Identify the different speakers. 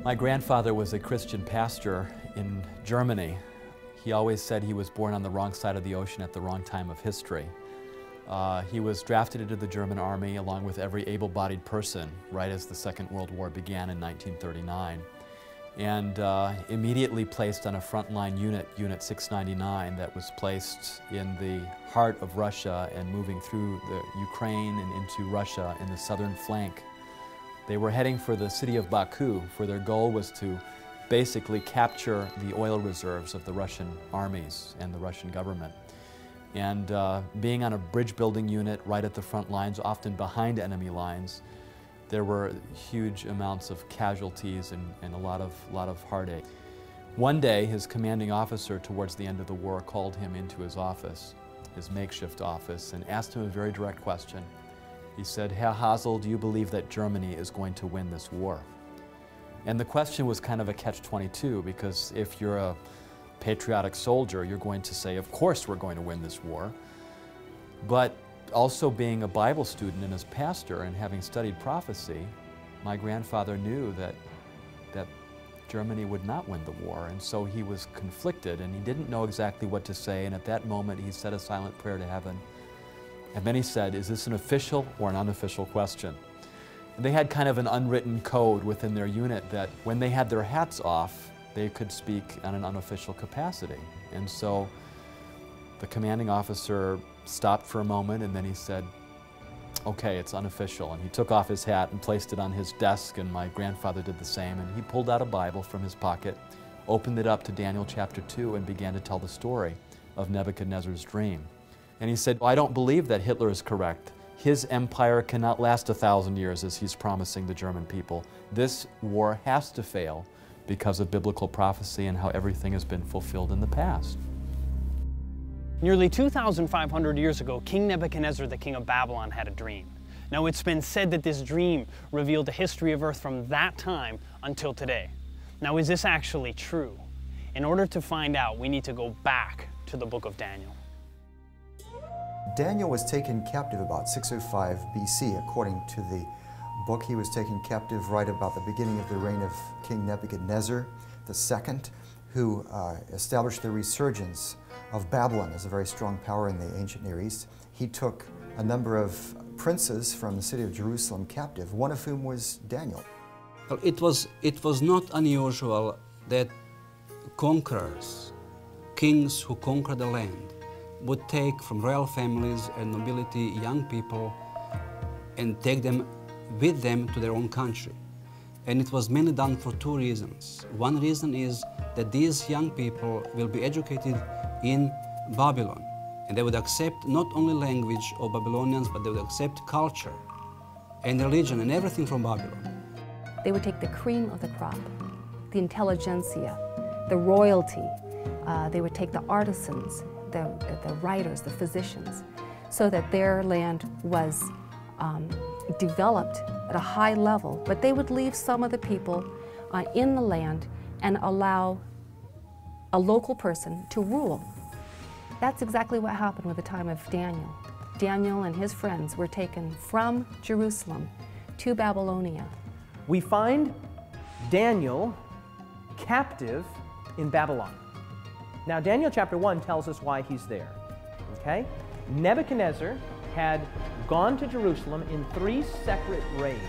Speaker 1: My grandfather was a Christian pastor in Germany. He always said he was born on the wrong side of the ocean at the wrong time of history. He was drafted into the German army along with every able-bodied person right as the Second World War began in 1939, and immediately placed on a frontline unit, Unit 699, that was placed in the heart of Russia and moving through the Ukraine and into Russia in the southern flank. They were heading for the city of Baku, for their goal was to basically capture the oil reserves of the Russian armies and the Russian government. And being on a bridge building unit right at the front lines, often behind enemy lines, there were huge amounts of casualties and a lot of heartache. One day, his commanding officer towards the end of the war called him into his office, his makeshift office, and asked him a very direct question. He said, "Herr Hasel, do you believe that Germany is going to win this war?" And the question was kind of a catch-22, because if you're a patriotic soldier, you're going to say, of course we're going to win this war. But also being a Bible student and as pastor and having studied prophecy, my grandfather knew that Germany would not win the war, and so he was conflicted and he didn't know exactly what to say, and at that moment he said a silent prayer to heaven. And then he said, "Is this an official or an unofficial question?" And they had kind of an unwritten code within their unit that when they had their hats off, they could speak on an unofficial capacity. And so the commanding officer stopped for a moment and then he said, "Okay, it's unofficial." And he took off his hat and placed it on his desk, and my grandfather did the same. And he pulled out a Bible from his pocket, opened it up to Daniel chapter 2, and began to tell the story of Nebuchadnezzar's dream. And he said, "I don't believe that Hitler is correct. His empire cannot last 1,000 years as he's promising the German people. This war has to fail because of biblical prophecy and how everything has been fulfilled in the past."
Speaker 2: Nearly 2,500 years ago, King Nebuchadnezzar, the king of Babylon, had a dream. Now, it's been said that this dream revealed the history of earth from that time until today. Now, is this actually true? In order to find out, we need to go back to the book of Daniel.
Speaker 3: Daniel was taken captive about 605 BC. According to the book, he was taken captive right about the beginning of the reign of King Nebuchadnezzar II, who established the resurgence of Babylon as a very strong power in the ancient Near East. He took a number of princes from the city of Jerusalem captive, one of whom was Daniel.
Speaker 4: Well, it was not unusual that conquerors, kings who conquered the land, would take from royal families and nobility young people and take them with them to their own country. And it was mainly done for two reasons. One reason is that these young people will be educated in Babylon, and they would accept not only language of Babylonians, but they would accept culture and religion and everything from Babylon.
Speaker 5: They would take the cream of the crop, the intelligentsia, the royalty. They would take the artisans, the writers, the physicians, so that their land was developed at a high level, but they would leave some of the people in the land and allow a local person to rule. That's exactly what happened with the time of Daniel. Daniel and his friends were taken from Jerusalem to Babylonia.
Speaker 6: We find Daniel captive in Babylon. Now, Daniel chapter 1 tells us why he's there, okay? Nebuchadnezzar had gone to Jerusalem in 3 separate raids